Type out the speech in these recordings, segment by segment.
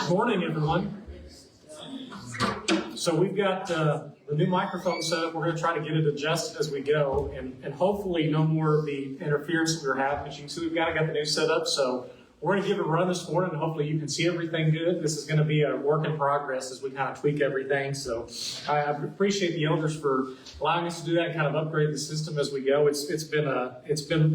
Morning, everyone. So we've got the new microphone set up. We're going to try to get it adjusted as we go, and hopefully no more of the interference that we were having. As you can see, we've got the new setup, so we're going to give it a run this morning, and hopefully you can see everything good. This is going to be a work in progress as we kind of tweak everything. So I appreciate the elders for allowing us to do that and kind of upgrade the system as we go. It's been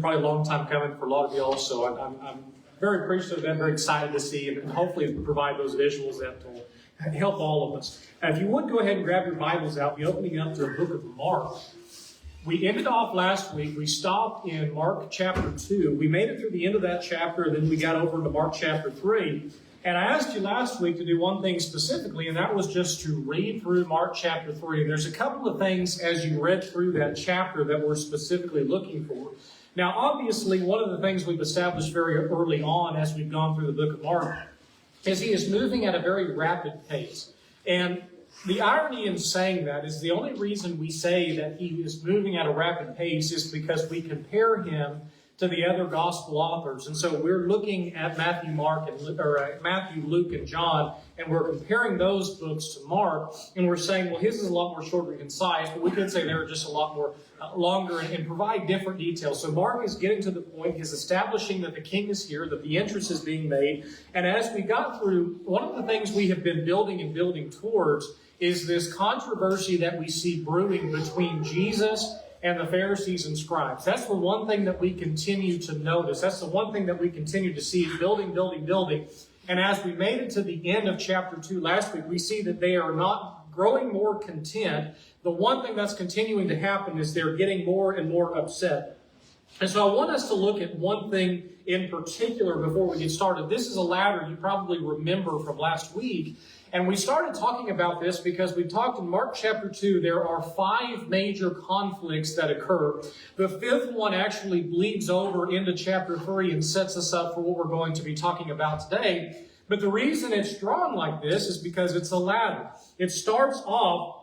probably a long time coming for a lot of y'all, so I'm very appreciative of that, very excited to see, and hopefully provide those visuals that will help all of us. Now, if you would go ahead and grab your Bibles out, be opening up to the book of Mark. We ended off last week, we stopped in Mark chapter 2. We made it through the end of that chapter, and then we got over to Mark chapter 3. And I asked you last week to do one thing specifically, and that was just to read through Mark chapter 3. There's a couple of things as you read through that chapter that we're specifically looking for. Now, obviously, one of the things we've established very early on as we've gone through the book of Mark is he is moving at a very rapid pace. And the irony in saying that is the only reason we say that he is moving at a rapid pace is because we compare him to the other gospel authors. And so we're looking at Matthew, Matthew, Luke, and John, and we're comparing those books to Mark, and we're saying, well, his is a lot more short and concise, but we could say they're just a lot more longer and provide different details. So Mark is getting to the point, he's establishing that the king is here, that the entrance is being made, and as we got through, one of the things we have been building towards is this controversy that we see brewing between Jesus and the Pharisees and scribes. That's the one thing that we continue to notice. That's the one thing that we continue to see building. And as we made it to the end of chapter 2 last week, we see that they are not growing more content. The one thing that's continuing to happen is they're getting more and more upset. And so I want us to look at one thing in particular before we get started. This is a ladder you probably remember from last week. And we started talking about this because we talked in Mark chapter 2, there are 5 major conflicts that occur. The 5th one actually bleeds over into chapter 3 and sets us up for what we're going to be talking about today. But the reason it's drawn like this is because it's a ladder. It starts off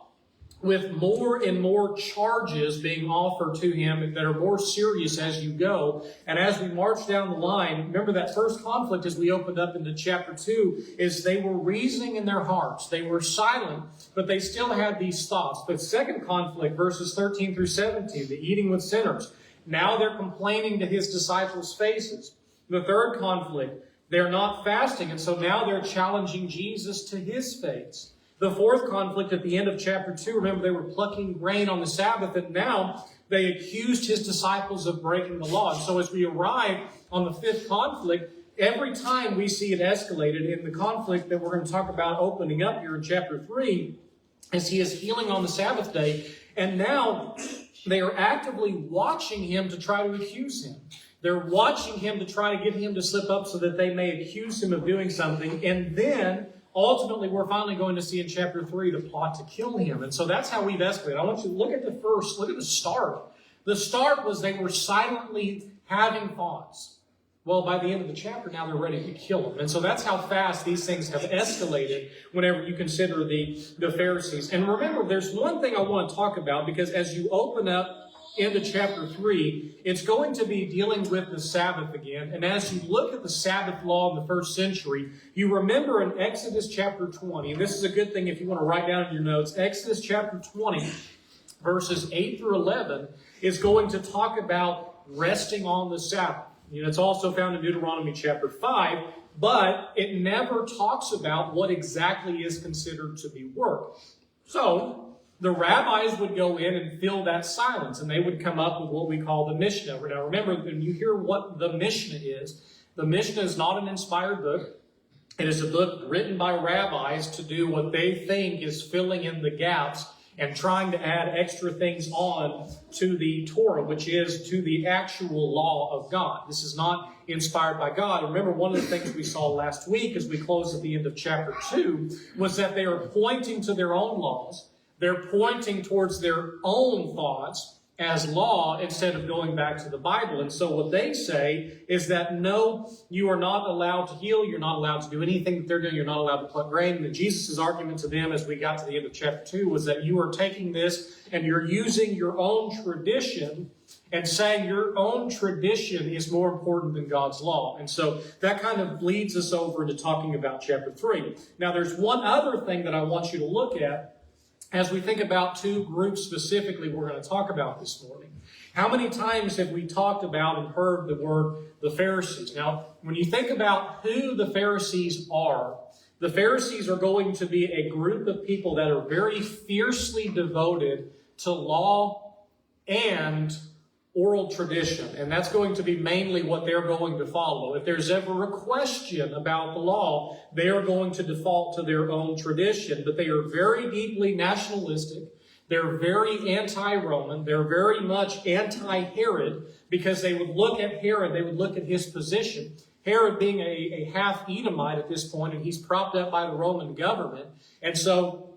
with more and more charges being offered to him that are more serious as you go. And as we march down the line, remember that first conflict as we opened up into chapter 2 is they were reasoning in their hearts. They were silent, but they still had these thoughts. The second conflict, verses 13 through 17, the eating with sinners. Now they're complaining to his disciples' faces. The third conflict, they're not fasting, and so now they're challenging Jesus to his face. The fourth conflict at the end of chapter 2, remember they were plucking grain on the Sabbath, and now they accused his disciples of breaking the law. And so as we arrive on the 5th conflict, every time we see it escalated in the conflict that we're going to talk about opening up here in chapter 3, as he is healing on the Sabbath day, and now they are actively watching him to try to accuse him. They're watching him to try to get him to slip up so that they may accuse him of doing something, and then ultimately, we're finally going to see in chapter 3 the plot to kill him. And so that's how we've escalated. I want you to look at the start. The start was they were silently having thoughts. Well, by the end of the chapter, now they're ready to kill him. And so that's how fast these things have escalated whenever you consider the Pharisees. And remember, there's one thing I want to talk about, because as you open up into chapter 3, it's going to be dealing with the Sabbath again. And as you look at the Sabbath law in the first century, you remember in Exodus chapter 20, and this is a good thing if you want to write down in your notes, Exodus chapter 20, verses 8 through 11, is going to talk about resting on the Sabbath. It's also found in Deuteronomy chapter 5, but it never talks about what exactly is considered to be work. So the rabbis would go in and fill that silence, and they would come up with what we call the Mishnah. Now remember, when you hear what the Mishnah is not an inspired book. It is a book written by rabbis to do what they think is filling in the gaps and trying to add extra things on to the Torah, which is to the actual law of God. This is not inspired by God. And remember, one of the things we saw last week as we closed at the end of chapter 2 was that they are pointing to their own laws. They're pointing towards their own thoughts, as law instead of going back to the Bible. And so what they say is that no, you are not allowed to heal, you're not allowed to do anything that they're doing, you're not allowed to pluck grain. And Jesus' argument to them as we got to the end of chapter 2 was that you are taking this and you're using your own tradition and saying your own tradition is more important than God's law. And so that kind of leads us over into talking about chapter 3. Now there's one other thing that I want you to look at as we think about two groups specifically we're going to talk about this morning. How many times have we talked about and heard the word the Pharisees? Now, when you think about who the Pharisees are going to be a group of people that are very fiercely devoted to law and oral tradition. And that's going to be mainly what they're going to follow. If there's ever a question about the law, they are going to default to their own tradition. But they are very deeply nationalistic. They're very anti-Roman. They're very much anti-Herod because they would look at Herod, they would look at his position. Herod being a half-Edomite at this point, and he's propped up by the Roman government. And so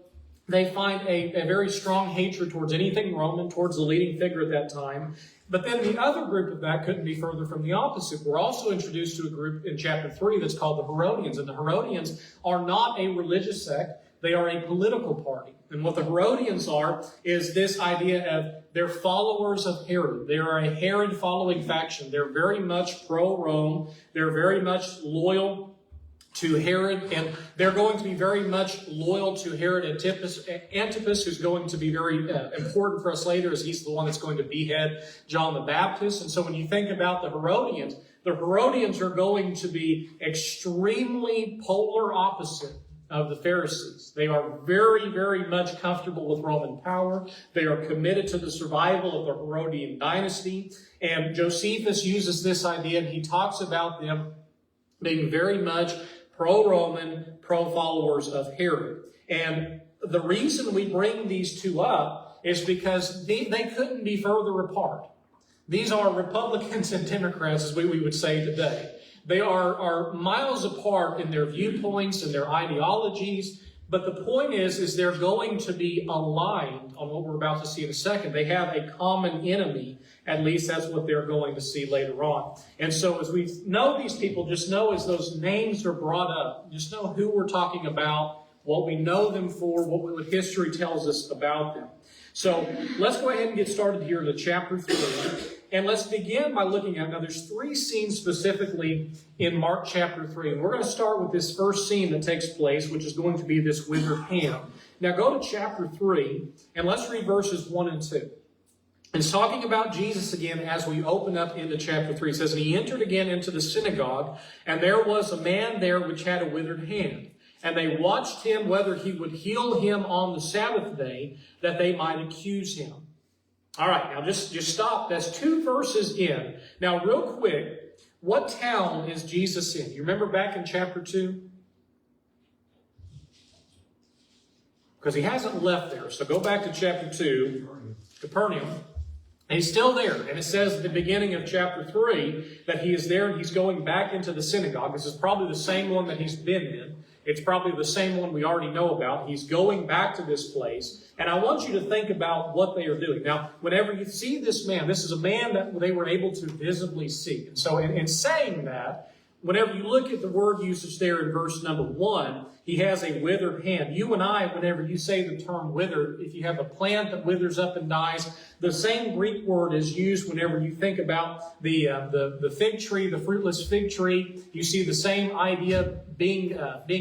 they find a very strong hatred towards anything Roman, towards the leading figure at that time. But then the other group of that couldn't be further from the opposite. We're also introduced to a group in chapter 3 that's called the Herodians. And the Herodians are not a religious sect. They are a political party. And what the Herodians are is this idea of they're followers of Herod. They are a Herod-following faction. They're very much pro-Rome. They're very much loyal to Herod, and they're going to be very much loyal to Herod Antipas, who's going to be very important for us later, as he's the one that's going to behead John the Baptist. And so when you think about the Herodians are going to be extremely polar opposite of the Pharisees. They are very, very much comfortable with Roman power. They are committed to the survival of the Herodian dynasty. And Josephus uses this idea, and he talks about them being very much pro-Roman, pro-followers of Herod. And the reason we bring these two up is because they couldn't be further apart. These are Republicans and Democrats, as we would say today. They are miles apart in their viewpoints and their ideologies, but the point is they're going to be aligned on what we're about to see in a second. They have a common enemy. At least that's what they're going to see later on. And so as we know these people, just know as those names are brought up, just know who we're talking about, what we know them for, what history tells us about them. So let's go ahead and get started here to chapter 3. And let's begin by looking at, now there's 3 scenes specifically in Mark chapter 3. And we're going to start with this first scene that takes place, which is going to be this withered hand. Now go to chapter 3, and let's read verses 1 and 2. It's talking about Jesus again as we open up into chapter 3. It says, "And he entered again into the synagogue, and there was a man there which had a withered hand. And they watched him whether he would heal him on the Sabbath day, that they might accuse him." All right, now just stop. That's 2 verses in. Now, real quick, what town is Jesus in? You remember back in chapter 2? Because he hasn't left there. So go back to chapter 2, Capernaum. And he's still there. And it says at the beginning of chapter 3 that he is there and he's going back into the synagogue. This is probably the same one that he's been in. It's probably the same one we already know about. He's going back to this place. And I want you to think about what they are doing. Now, whenever you see this man, this is a man that they were able to visibly see. And so in saying that, whenever you look at the word usage there in verse number 1, he has a withered hand. You and I, whenever you say the term withered, if you have a plant that withers up and dies, the same Greek word is used whenever you think about the fig tree, the fruitless fig tree. You see the same idea being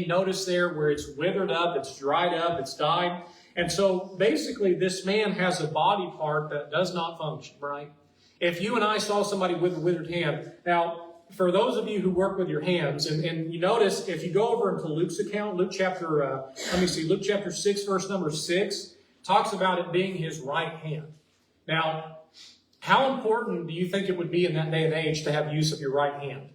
noticed there, where it's withered up, it's dried up, it's died. And so basically this man has a body part that does not function, right? If you and I saw somebody with a withered hand, now, for those of you who work with your hands, and you notice if you go over into Luke's account, Luke chapter 6, verse number 6, talks about it being his right hand. Now, how important do you think it would be in that day and age to have use of your right hand?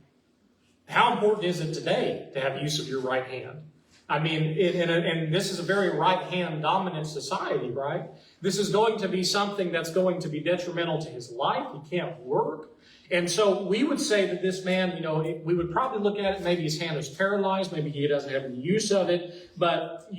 How important is it today to have use of your right hand? I mean, and this is a very right-hand dominant society, right? This is going to be something that's going to be detrimental to his life. He can't work. And so we would say that this man, we would probably look at it, maybe his hand is paralyzed, maybe he doesn't have any use of it. But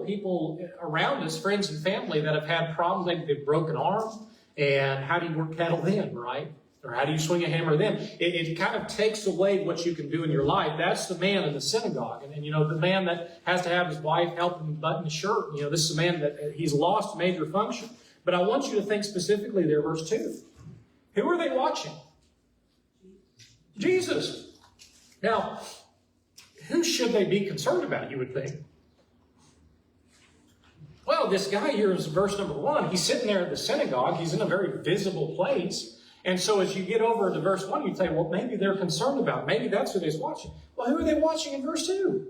people around us, friends and family, that have had problems, maybe they've broken arms, And how do you work cattle then, right? Or how do you swing a hammer then? It kind of takes away what you can do in your life. That's the man in the synagogue. And the man that has to have his wife help him button his shirt. This is a man that he's lost a major function. But I want you to think specifically there, verse 2. Who are they watching? Jesus. Now, who should they be concerned about, you would think? Well, this guy here is verse number 1. He's sitting there at the synagogue. He's in a very visible place. And so as you get over to verse 1, you'd say, well, maybe they're concerned about. Maybe that's who they're watching. Well, who are they watching in verse 2?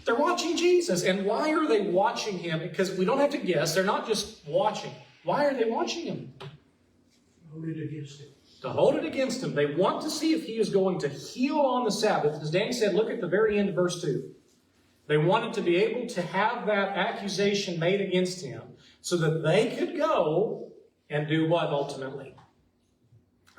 They're watching Jesus. And why are they watching him? Because we don't have to guess. They're not just watching. Why are they watching him? Hold it against him. To hold it against him. They want to see if he is going to heal on the Sabbath. As Danny said, look at the very end of verse 2. They wanted to be able to have that accusation made against him so that they could go and do what ultimately?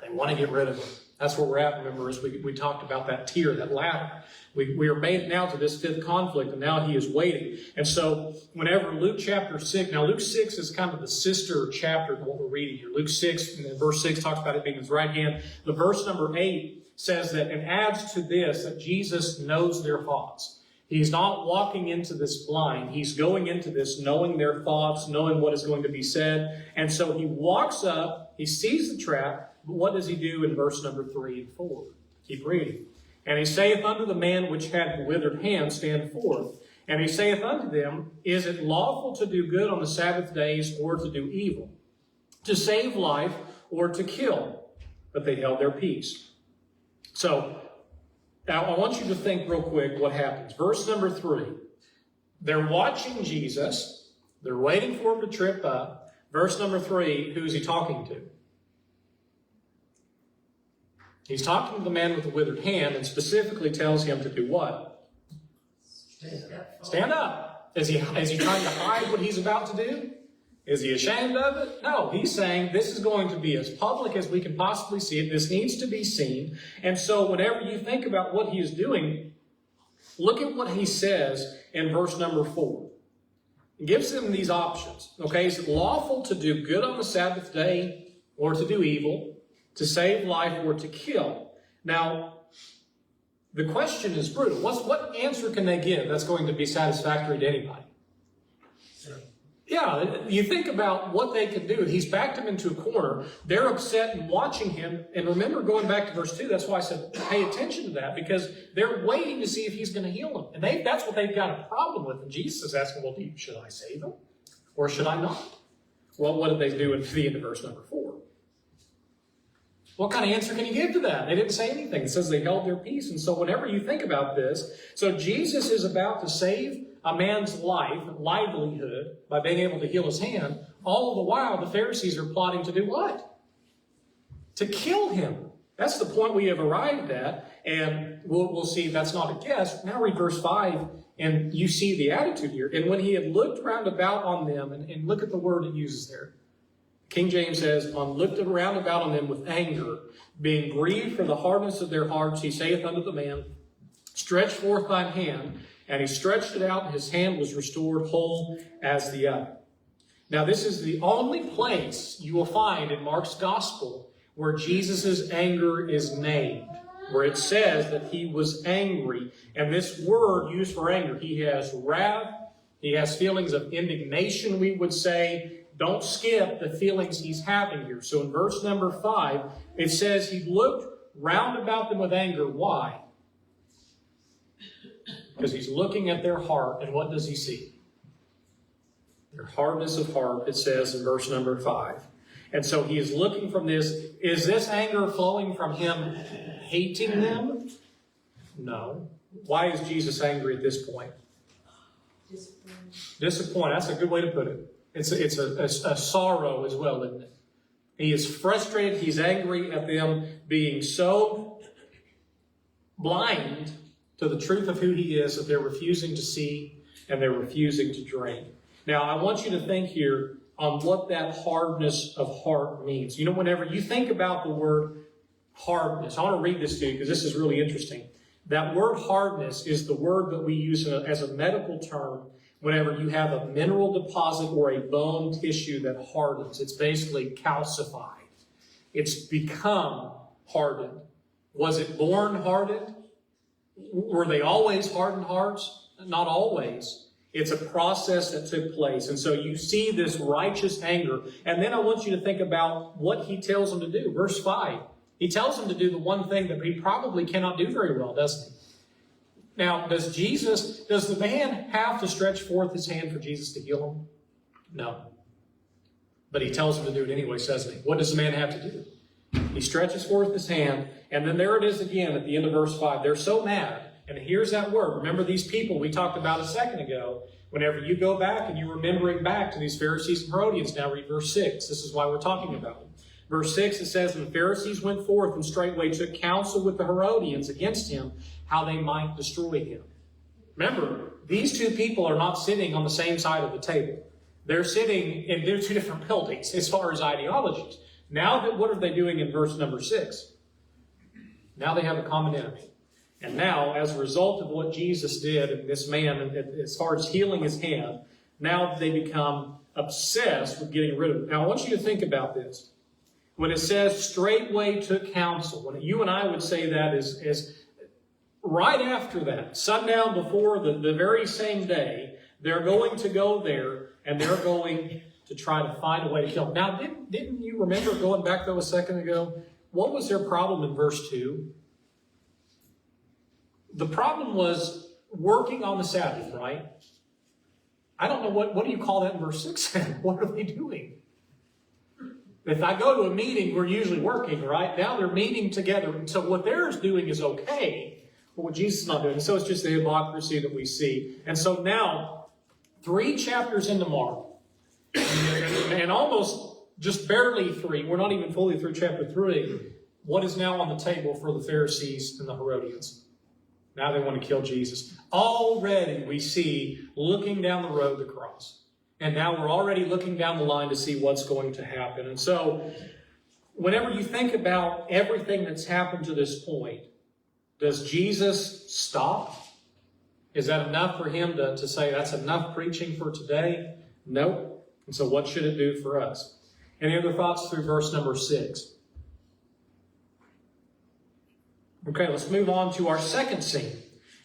They want to get rid of him. That's where we're at, remember, as we talked about that tier, that ladder. We are made now to this fifth conflict, and now he is waiting. And so whenever Luke chapter 6, now Luke 6 is kind of the sister chapter to what we're reading here. Luke 6, and verse 6 talks about it being his right hand. The verse number 8 says that, and adds to this, that Jesus knows their thoughts. He's not walking into this blind. He's going into this knowing their thoughts, knowing what is going to be said. And so he walks up, he sees the trap, but what does he do in verse number 3 and 4? Keep reading. And he saith unto the man which had the withered hand, stand forth. And he saith unto them, is it lawful to do good on the Sabbath days, or to do evil? To save life, or to kill? But they held their peace. So, now I want you to think real quick what happens. Verse number 3. They're watching Jesus. They're waiting for him to trip up. Verse number 3, who is he talking to? He's talking to the man with the withered hand, and specifically tells him to do what? Stand up. Is he trying to hide what he's about to do? Is he ashamed of it? No, he's saying this is going to be as public as we can possibly see it. This needs to be seen. And so whenever you think about what he is doing, look at what he says in verse number 4. He gives them these options. Okay, is it lawful to do good on the Sabbath day, or to do evil? To save life, or to kill? Now, the question is brutal. What answer can they give that's going to be satisfactory to anybody? Yeah, you think about what they could do. He's backed them into a corner. They're upset and watching him. And remember, going back to verse 2, that's why I said pay attention to that, because they're waiting to see if he's going to heal them. And that's what they've got a problem with. And Jesus is asking, well, should I save them, or should I not? Well, what did they do at the end of verse number 4? What kind of answer can you give to that? They didn't say anything. It says they held their peace. And so whenever you think about this, so Jesus is about to save a man's life, livelihood, by being able to heal his hand. All the while, the Pharisees are plotting to do what? To kill him. That's the point we have arrived at. And we'll see that's not a guess. Now read verse 5, and you see the attitude here. And when he had looked round about on them, and look at the word it uses there. King James says, looked around about on them with anger, being grieved for the hardness of their hearts, he saith unto the man, stretch forth thine hand. And he stretched it out, and his hand was restored whole as the other. Now, this is the only place you will find in Mark's gospel where Jesus' anger is named, where it says that he was angry. And this word used for anger, he has wrath, he has feelings of indignation, we would say. Don't skip the feelings he's having here. So in verse number 5, it says he looked round about them with anger. Why? Because he's looking at their heart, and what does he see? Their hardness of heart, it says in verse number 5. And so he is looking from this. Is this anger flowing from him hating them? No. Why is Jesus angry at this point? Disappointed. That's a good way to put it. It's a sorrow as well, isn't it? He is frustrated. He's angry at them being so blind to the truth of who he is that they're refusing to see and they're refusing to drink. Now, I want you to think here on what that hardness of heart means. Whenever you think about the word hardness, I want to read this to you because this is really interesting. That word hardness is the word that we use as a medical term whenever you have a mineral deposit or a bone tissue that hardens. It's basically calcified. It's become hardened. Was it born hardened? Were they always hardened hearts? Not always. It's a process that took place. And so you see this righteous anger. And then I want you to think about what he tells them to do. Verse 5. He tells them to do the one thing that he probably cannot do very well, doesn't he? Now, does the man have to stretch forth his hand for Jesus to heal him? No. But he tells him to do it anyway, doesn't he? What does the man have to do? He stretches forth his hand, and then there it is again at the end of verse 5. They're so mad. And here's that word. Remember these people we talked about a second ago. Whenever you go back and you're remembering back to these Pharisees and Herodians, now read verse 6. This is why we're talking about them. Verse 6, it says, "And the Pharisees went forth and straightway took counsel with the Herodians against him, how they might destroy him." Remember, these two people are not sitting on the same side of the table. They're sitting in their two different buildings as far as ideologies. Now, what are they doing in verse number 6? Now they have a common enemy. And now, as a result of what Jesus did and this man, as far as healing his hand, now they become obsessed with getting rid of it. Now, I want you to think about this. When it says straightway took counsel, when you and I would say that is right after that, sundown before the very same day, they're going to go there and they're going to try to find a way to kill him. Now, didn't you remember going back though a second ago? What was their problem in verse 2? The problem was working on the Sabbath, right? I don't know, what do you call that in verse 6? What are they doing? If I go to a meeting, we're usually working, right? Now they're meeting together. And so what they're doing is okay, but what Jesus is not doing. And so it's just the hypocrisy that we see. And so now, 3 chapters into Mark, and almost just barely 3, we're not even fully through chapter 3, what is now on the table for the Pharisees and the Herodians? Now they want to kill Jesus. Already we see looking down the road the cross. And now we're already looking down the line to see what's going to happen. And so whenever you think about everything that's happened to this point, does Jesus stop? Is that enough for him to say that's enough preaching for today? Nope. And so what should it do for us? Any other thoughts through verse number 6? Okay, let's move on to our second scene.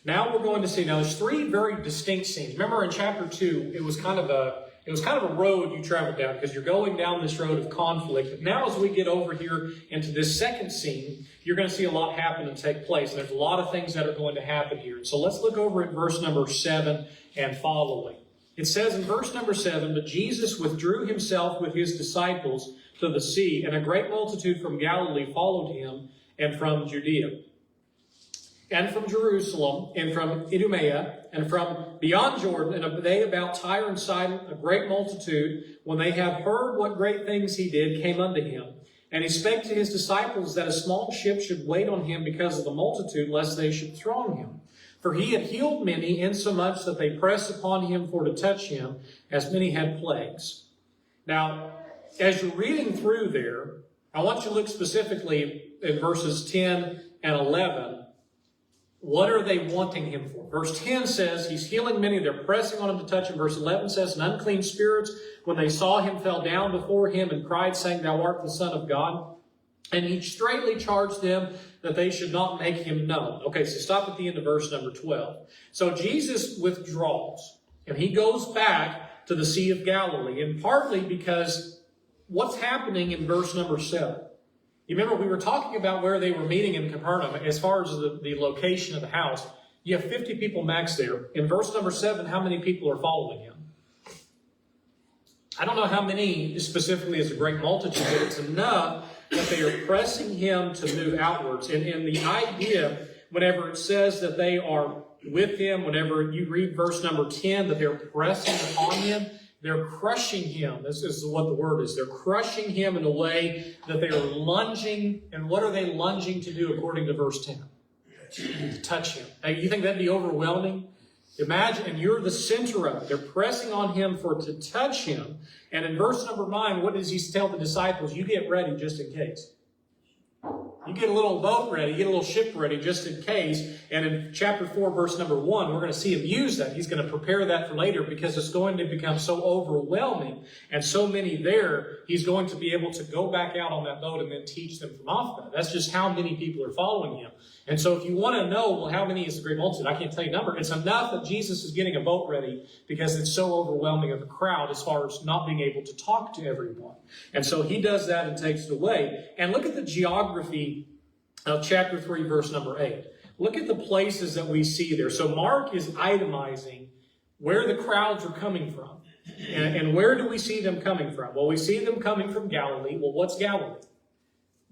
Now we're going to see, now there's 3 very distinct scenes. Remember in chapter 2, it was kind of a road you traveled down because you're going down this road of conflict. But now as we get over here into this second scene, you're going to see a lot happen and take place. And there's a lot of things that are going to happen here. So let's look over at verse number 7 and following. It says in verse number 7, "But Jesus withdrew himself with his disciples to the sea, and a great multitude from Galilee followed him, and from Judea, and from Jerusalem, and from Idumea, and from beyond Jordan, and they about Tyre and Sidon, a great multitude, when they had heard what great things he did, came unto him. And he spake to his disciples that a small ship should wait on him because of the multitude, lest they should throng him. For he had healed many, insomuch that they pressed upon him for to touch him, as many had plagues." Now, as you're reading through there, I want you to look specifically at verses 10 and 11. What are they wanting him for? Verse 10 says he's healing many. They're pressing on him to touch him. Verse 11 says, "And unclean spirits, when they saw him, fell down before him and cried, saying, Thou art the Son of God. And he straightly charged them that they should not make him known." Okay, so stop at the end of verse number 12. So Jesus withdraws, and he goes back to the Sea of Galilee, and partly because what's happening in verse number 7. You remember we were talking about where they were meeting in Capernaum as far as the location of the house. You have 50 people max there. In verse number 7, how many people are following him? I don't know how many specifically is a great multitude, but it's enough that they are pressing him to move outwards. And the idea, whenever it says that they are with him, whenever you read verse number 10, that they're pressing upon him, they're crushing him. This is what the word is. They're crushing him in a way that they are lunging. And what are they lunging to do according to verse 10? To touch him. Now, you think that'd be overwhelming? Imagine, and you're the center of it. They're pressing on him to touch him. And in verse number 9, what does he tell the disciples? You get ready just in case. You get a little boat ready, get a little ship ready just in case. And in chapter 4, verse number 1, we're going to see him use that. He's going to prepare that for later because it's going to become so overwhelming and so many there, he's going to be able to go back out on that boat and then teach them from off that. That's just how many people are following him. And so if you want to know, well, how many is the great multitude? I can't tell you a number. It's enough that Jesus is getting a boat ready because it's so overwhelming of a crowd as far as not being able to talk to everyone. And so he does that and takes it away. And look at the geography of chapter 3, verse number 8. Look at the places that we see there. So Mark is itemizing where the crowds are coming from. And where do we see them coming from? Well, we see them coming from Galilee. Well, what's Galilee?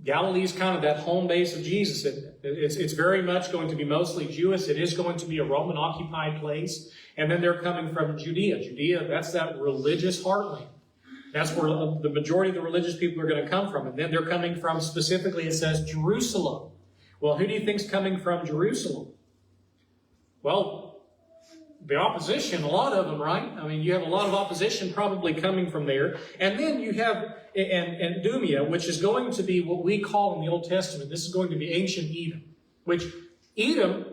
Galilee is kind of that home base of Jesus, isn't it? It's very much going to be mostly Jewish. It is going to be a Roman-occupied place. And then they're coming from Judea. Judea, that's that religious heartland. That's where the majority of the religious people are going to come from. And then they're coming from, specifically, it says Jerusalem. Well, who do you think's coming from Jerusalem? Well, the opposition, a lot of them, right? I mean, you have a lot of opposition probably coming from there. And then you have and Idumea, which is going to be what we call in the Old Testament, this is going to be ancient Edom. Which Edom,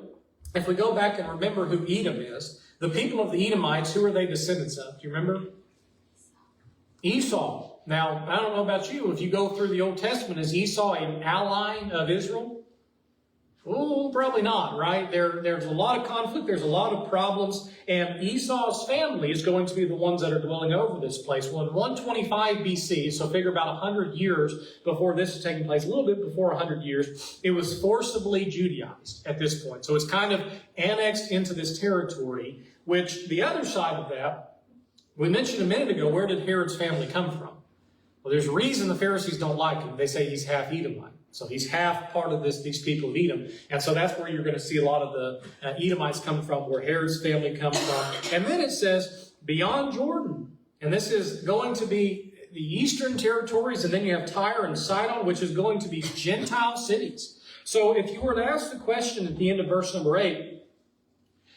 if we go back and remember who Edom is, the people of the Edomites, who are they descendants of? Do you remember? Esau. Now, I don't know about you. If you go through the Old Testament, is Esau an ally of Israel? Oh, probably not, right? There's a lot of conflict. There's a lot of problems. And Esau's family is going to be the ones that are dwelling over this place. Well, in 125 BC, so figure about 100 years before this is taking place, a little bit before 100 years, it was forcibly Judaized at this point. So it's kind of annexed into this territory, which the other side of that, we mentioned a minute ago, where did Herod's family come from? Well, there's a reason the Pharisees don't like him. They say he's half Edomite. So he's half part of these people of Edom. And so that's where you're going to see a lot of the Edomites come from, where Herod's family comes from. And then it says, beyond Jordan. And this is going to be the eastern territories. And then you have Tyre and Sidon, which is going to be Gentile cities. So if you were to ask the question at the end of verse number 8,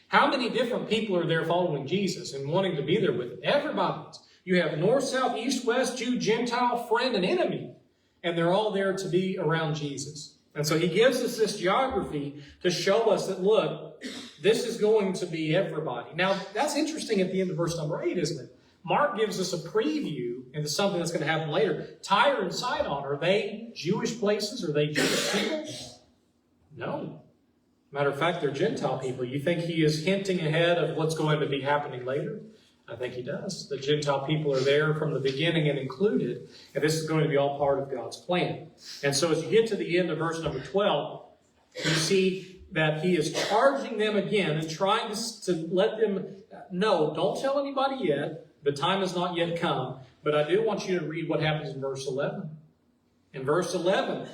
how many different people are there following Jesus and wanting to be there with him? Everybody. You have north, south, east, west, Jew, Gentile, friend, and enemy. And they're all there to be around Jesus. And so he gives us this geography to show us that, look, this is going to be everybody. Now, that's interesting at the end of verse number 8, isn't it? Mark gives us a preview into something that's going to happen later. Tyre and Sidon, are they Jewish places? Are they Jewish people? No. Matter of fact, they're Gentile people. You think he is hinting ahead of what's going to be happening later? I think he does. The Gentile people are there from the beginning and included, and this is going to be all part of God's plan. And so as you get to the end of verse number 12, you see that he is charging them again and trying to let them know, don't tell anybody yet, the time has not yet come, but I do want you to read what happens in verse 11. In verse 11,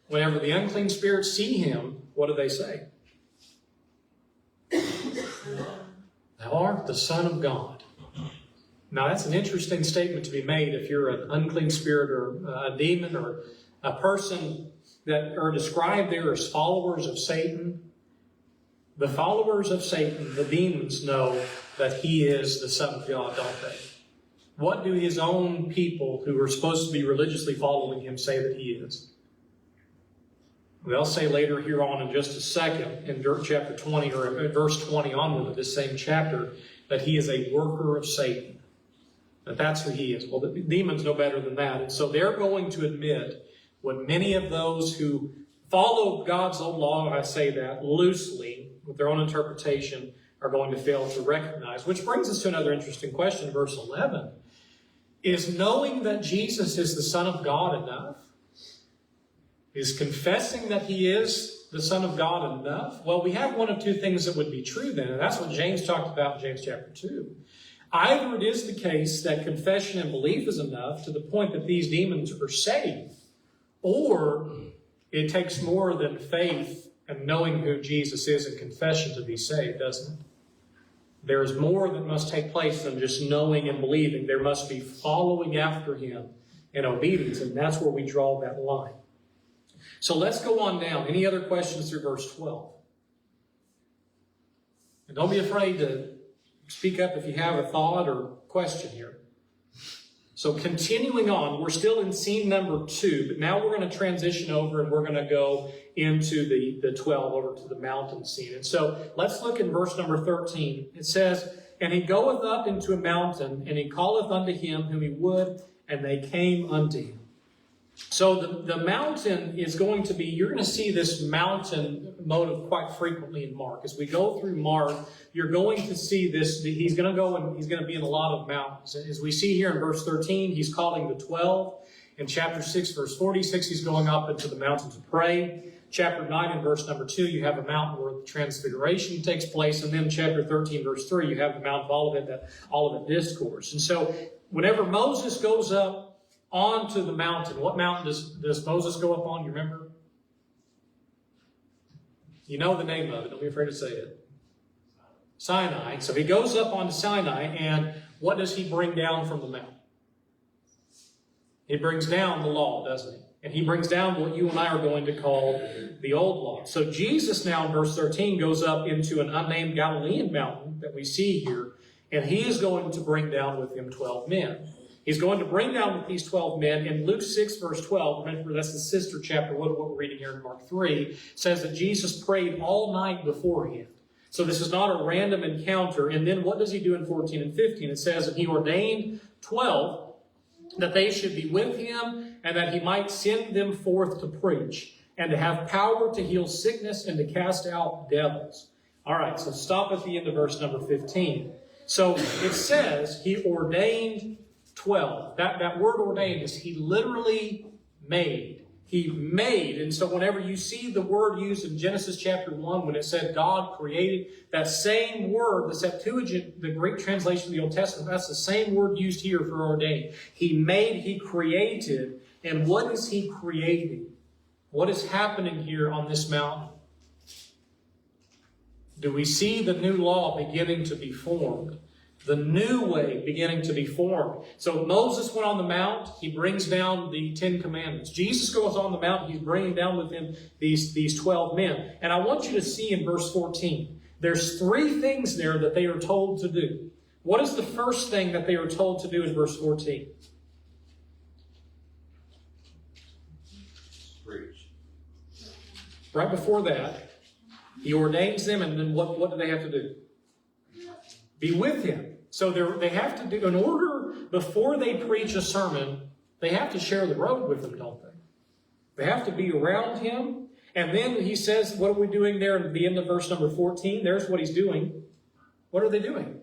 whenever the unclean spirits see him, what do they say? Thou art the Son of God. Now, that's an interesting statement to be made if you're an unclean spirit or a demon or a person that are described there as followers of Satan. The followers of Satan, the demons, know that he is the Son of God, don't they? What do his own people who are supposed to be religiously following him say that he is? They'll say later here on in just a second, in chapter 20 or in verse 20 onward of this same chapter, that he is a worker of Satan. That's who he is. Well, the demons know better than that. And so they're going to admit what many of those who follow God's own law, I say that loosely, with their own interpretation, are going to fail to recognize. Which brings us to another interesting question, verse 11. Is knowing that Jesus is the Son of God enough? Is confessing that he is the Son of God enough? Well, we have one of two things that would be true then, and that's what James talked about in James chapter 2. Either it is the case that confession and belief is enough to the point that these demons are saved, or it takes more than faith and knowing who Jesus is and confession to be saved, doesn't it? There is more that must take place than just knowing and believing. There must be following after him in obedience, and that's where we draw that line. So let's go on down. Any other questions through verse 12? And don't be afraid to speak up if you have a thought or question here. So continuing on, we're still in scene number 2, but now we're going to transition over and we're going to go into the 12, over to the mountain scene. And so let's look in verse number 13. It says, "And he goeth up into a mountain, and he calleth unto him whom he would, and they came unto him." So the mountain is going to be, you're going to see this mountain motive quite frequently in Mark. As we go through Mark, you're going to see this, he's going to go and he's going to be in a lot of mountains. As we see here in verse 13, he's calling the 12. In chapter 6, verse 46, he's going up into the mountain to pray. Chapter 9 and verse number 2, you have a mountain where the transfiguration takes place. And then chapter 13, verse 3, you have the Mount of Olivet discourse. And so whenever Moses goes up onto the mountain, what mountain does Moses go up on? You remember? You know the name of it. Don't be afraid to say it. Sinai. So he goes up onto Sinai, and what does he bring down from the mountain? He brings down the law, doesn't he? And he brings down what you and I are going to call the old law. So Jesus now in verse 13 goes up into an unnamed Galilean mountain that we see here, and he is going to bring down with him 12 men. He's going to bring down with these 12 men. In Luke 6, verse 12, remember that's the sister chapter, what we're reading here in Mark 3, says that Jesus prayed all night beforehand. So this is not a random encounter. And then what does he do in 14 and 15? It says that he ordained 12 that they should be with him and that he might send them forth to preach and to have power to heal sickness and to cast out devils. All right, so stop at the end of verse number 15. So it says he ordained 12. That word ordained is he literally made. He made. And so whenever you see the word used in Genesis chapter 1, when it said God created, that same word, the Septuagint, the Greek translation of the Old Testament, that's the same word used here for ordained. He made, he created. And what is he creating? What is happening here on this mountain? Do we see the new law beginning to be formed? The new way beginning to be formed. So Moses went on the mount. He brings down the 10 commandments. Jesus goes on the mount. He's bringing down with him these 12 men. And I want you to see in verse 14, there's 3 things there that they are told to do. What is the first thing that they are told to do in verse 14? Preach. Right before that, he ordains them, and then what do they have to do? Be with him. So they have to do, in order, before they preach a sermon, they have to share the road with him, don't they? They have to be around him. And then he says, what are we doing there at the end of verse number 14? There's what he's doing. What are they doing?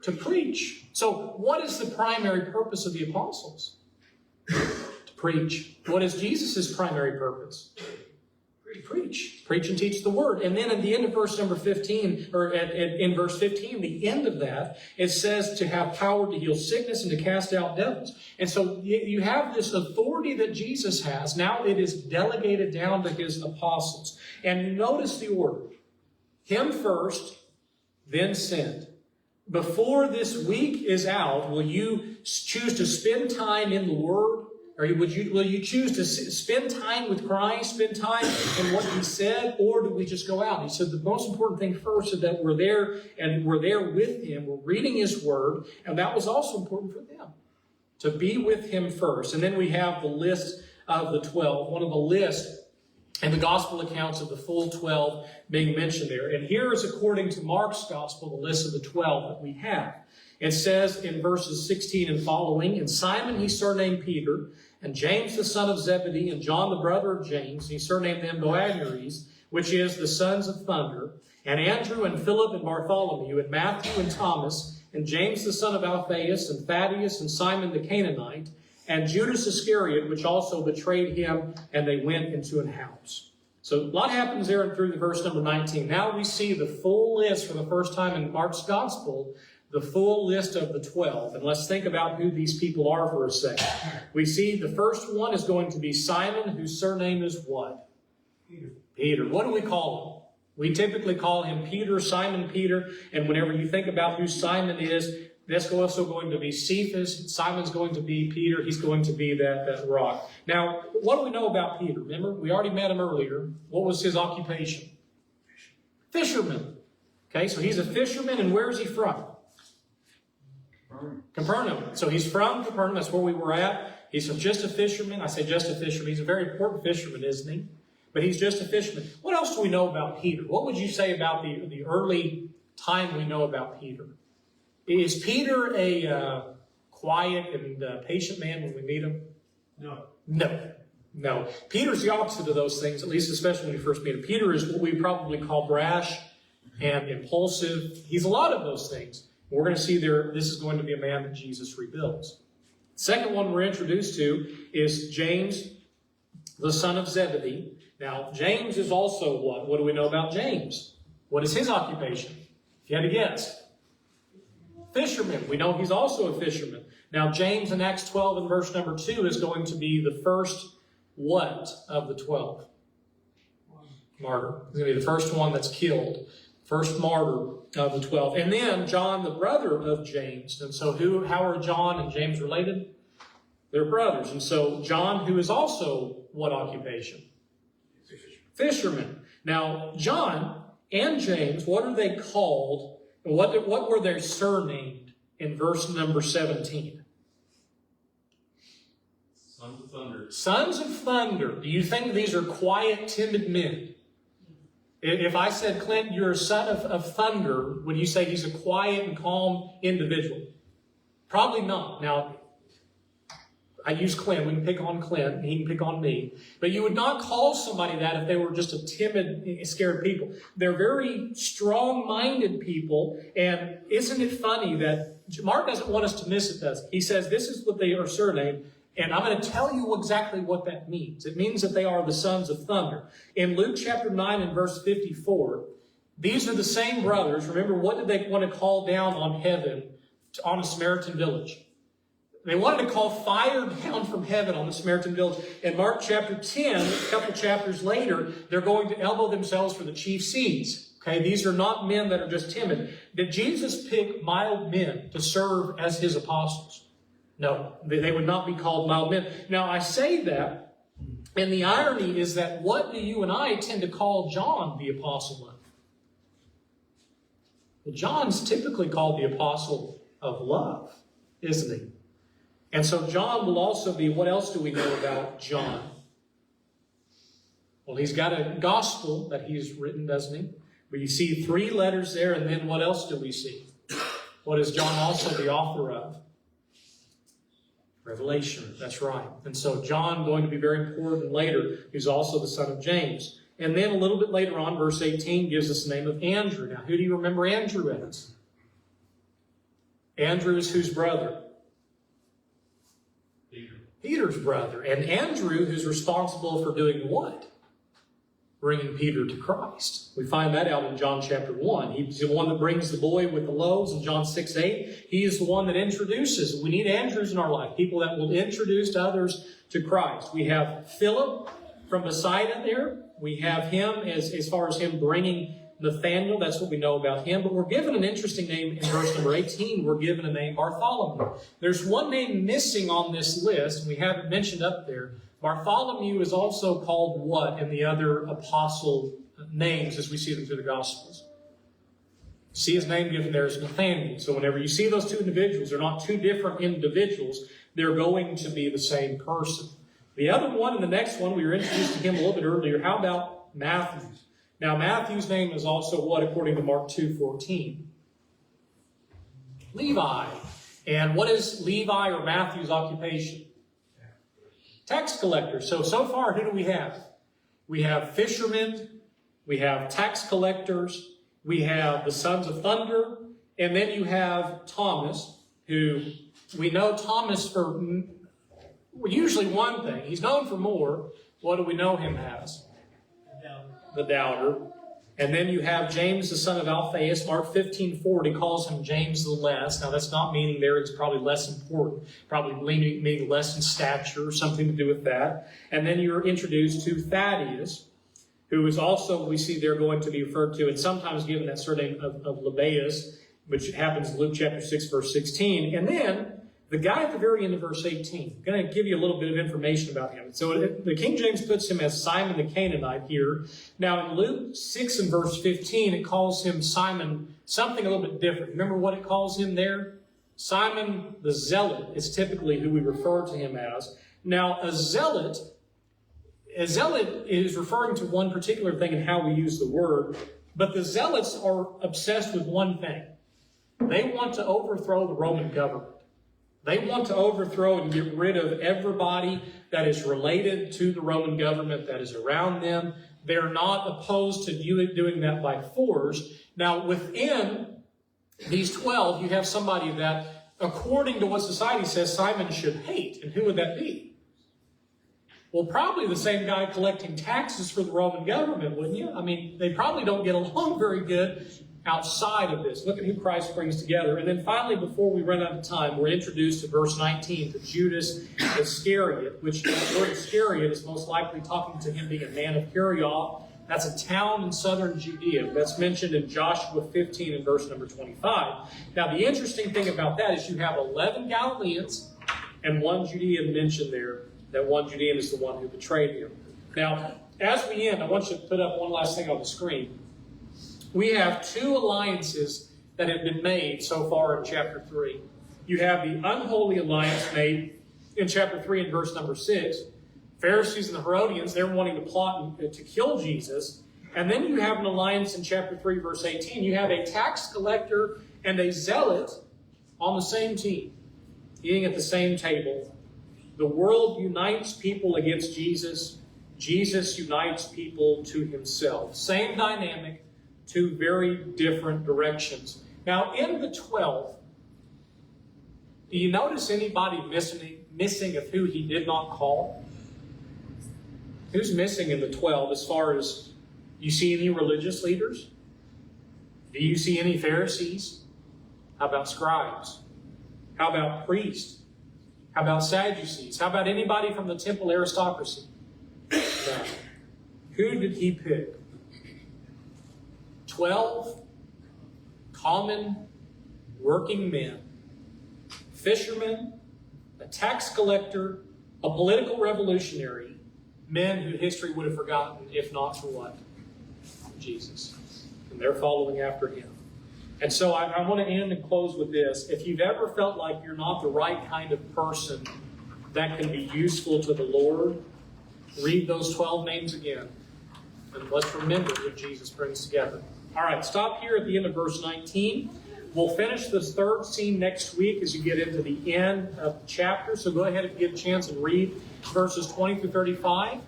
To preach. So what is the primary purpose of the apostles? To preach. What is Jesus' primary purpose? Preach. Preach and teach the word. And then at the end of verse number 15, or in verse 15, the end of that, it says to have power to heal sickness and to cast out devils. And so you have this authority that Jesus has. Now it is delegated down to his apostles. And you notice the order. Him first, then sent. Before this week is out, will you choose to spend time in the word? Or will you choose to spend time with Christ, spend time in what he said, or do we just go out? He said the most important thing first is that we're there, and we're there with him. We're reading his word, and that was also important for them, to be with him first. And then we have the list of the 12, one of the lists and the gospel accounts of the full 12 being mentioned there. And here is, according to Mark's gospel, the list of the 12 that we have. It says in verses 16 and following, and Simon he surnamed Peter, and James the son of Zebedee, and John the brother of James, he surnamed them Boanerges, which is the sons of thunder, and Andrew and Philip and Bartholomew, and Matthew and Thomas, and James the son of Alphaeus, and Thaddeus and Simon the Canaanite, and Judas Iscariot, which also betrayed him, and they went into an house. So a lot happens there through the verse number 19. Now we see the full list for the first time in Mark's gospel, the full list of the 12. And let's think about who these people are for a second. We see the first one is going to be Simon, whose surname is what? Peter. What do we call him? We typically call him Peter, Simon Peter. And whenever you think about who Simon is, that's also going to be Cephas. Simon's going to be Peter. He's going to be that rock. Now, what do we know about Peter? Remember, we already met him earlier. What was his occupation? Fisherman. Okay, so he's a fisherman, and where is he from? Capernaum. So he's from Capernaum. That's where we were at. He's just a fisherman. I say just a fisherman. He's a very important fisherman, isn't he? But he's just a fisherman. What else do we know about Peter? What would you say about the early time we know about Peter? Is Peter a quiet and patient man when we meet him? No. No. Peter's the opposite of those things, at least especially when we first meet him. Peter is what we probably call brash and impulsive. He's a lot of those things. We're going to see there, this is going to be a man that Jesus rebuilds. Second one we're introduced to is James, the son of Zebedee. Now, James is also what? What do we know about James? What is his occupation? If you had to guess. Fisherman. We know he's also a fisherman. Now, James in Acts 12 and verse number 2 is going to be the first what of the 12? Martyr. He's going to be the first one that's killed. First martyr of the 12. And then John, the brother of James. And so how are John and James related? They're brothers. And so John, who is also what occupation? Fisherman. Now, John and James, what are they called? And what were they surnamed in verse number 17? Sons of Thunder. Sons of Thunder. Do you think these are quiet, timid men? If I said, Clint, you're a son of thunder, would you say he's a quiet and calm individual? Probably not. Now, I use Clint. We can pick on Clint, and he can pick on me. But you would not call somebody that if they were just a timid, scared people. They're very strong-minded people, and isn't it funny that Mark doesn't want us to miss it, does he? He says this is what they are surnamed, and I'm going to tell you exactly what that means. It means that they are the sons of thunder. In Luke chapter 9 and verse 54, these are the same brothers. Remember, what did they want to call down on heaven on a Samaritan village? They wanted to call fire down from heaven on the Samaritan village. In Mark chapter 10, a couple chapters later, they're going to elbow themselves for the chief seats. Okay, these are not men that are just timid. Did Jesus pick mild men to serve as his apostles? No, they would not be called mild men. Now, I say that, and the irony is that what do you and I tend to call John the apostle of? Well, John's typically called the apostle of love, isn't he? And so John will also be, what else do we know about John? Well, he's got a gospel that he's written, doesn't he? But you see 3 letters there, and then what else do we see? What is John also the author of? Revelation, that's right. And so John, going to be very important later, he's also the son of James. And then a little bit later on, verse 18 gives us the name of Andrew. Now, who do you remember Andrew as? Andrew is whose brother? Peter's brother. And Andrew, who's responsible for doing what? Bringing Peter to Christ. We find that out in John chapter 1. He's the one that brings the boy with the loaves in John 6:8. He is the one that introduces. We need Andrews in our life, people that will introduce others to Christ. We have Philip from Bethsaida there. We have him as far as him bringing Nathanael. That's what we know about him. But we're given an interesting name in verse number 18. We're given a name, Bartholomew. There's one name missing on this list, and we have it mentioned up there. Bartholomew is also called what in the other apostle names as we see them through the Gospels? See his name given there as Nathanael. So whenever you see those two individuals, they're not two different individuals. They're going to be the same person. The other one and the next one, we were introduced to him a little bit earlier. How about Matthew? Now, Matthew's name is also what according to Mark 2:14? Levi. And what is Levi or Matthew's occupation? Tax collector. So far, who do we have? We have fishermen. We have tax collectors. We have the sons of thunder. And then you have Thomas, who we know Thomas for usually one thing. He's known for more. What do we know him as? The doubter. And then you have James, the son of Alphaeus. Mark 15:40 calls him James the Less. Now, that's not meaning there it's probably less important. Probably meaning less in stature or something to do with that. And then you're introduced to Thaddeus, who is also, we see there, going to be referred to and sometimes given that surname of Lebbaeus, which happens in Luke chapter 6, verse 16. And then the guy at the very end of verse 18, I'm going to give you a little bit of information about him. So the King James puts him as Simon the Canaanite here. Now in Luke 6 and verse 15, it calls him Simon something a little bit different. Remember what it calls him there? Simon the Zealot is typically who we refer to him as. Now, a zealot is referring to one particular thing in how we use the word, but the zealots are obsessed with one thing. They want to overthrow the Roman government. They want to overthrow and get rid of everybody that is related to the Roman government, that is around them. They're not opposed to doing that by force. Now, within these 12, you have somebody that, according to what society says, Simon should hate. And who would that be? Well, probably the same guy collecting taxes for the Roman government, wouldn't you? I mean, they probably don't get along very good outside of this. Look at who Christ brings together. And then finally, before we run out of time, we're introduced to verse 19, to Judas Iscariot, which the word Iscariot is most likely talking to him being a man of Kerioth. That's a town in southern Judea. That's mentioned in Joshua 15 and verse number 25. Now, the interesting thing about that is you have 11 Galileans and one Judean mentioned there. That one Judean is the one who betrayed him. Now, as we end, I want you to put up one last thing on the screen. We have two alliances that have been made so far in chapter 3. You have the unholy alliance made in chapter 3 and verse number 6. Pharisees and the Herodians, they're wanting to plot to kill Jesus. And then you have an alliance in chapter 3, verse 18. You have a tax collector and a zealot on the same team, eating at the same table. The world unites people against Jesus. Jesus unites people to himself. Same dynamic, two very different directions. Now, in the 12, do you notice anybody missing of who he did not call? Who's missing in the 12 as far as, you see any religious leaders? Do you see any Pharisees? How about scribes? How about priests? How about Sadducees? How about anybody from the temple aristocracy? No. Who did he pick? 12 common working men, fishermen, a tax collector, a political revolutionary, men who history would have forgotten if not for what? Jesus. And they're following after him. And so I want to end and close with this. If you've ever felt like you're not the right kind of person that can be useful to the Lord, read those 12 names again. And let's remember who Jesus brings together. All right, stop here at the end of verse 19. We'll finish this third scene next week as you get into the end of the chapter. So go ahead and get a chance and read verses 20 through 35.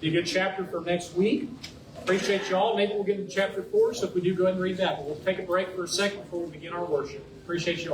Be a good chapter for next week. Appreciate you all. Maybe we'll get into chapter 4, so if we do, go ahead and read that. But we'll take a break for a second before we begin our worship. Appreciate you all.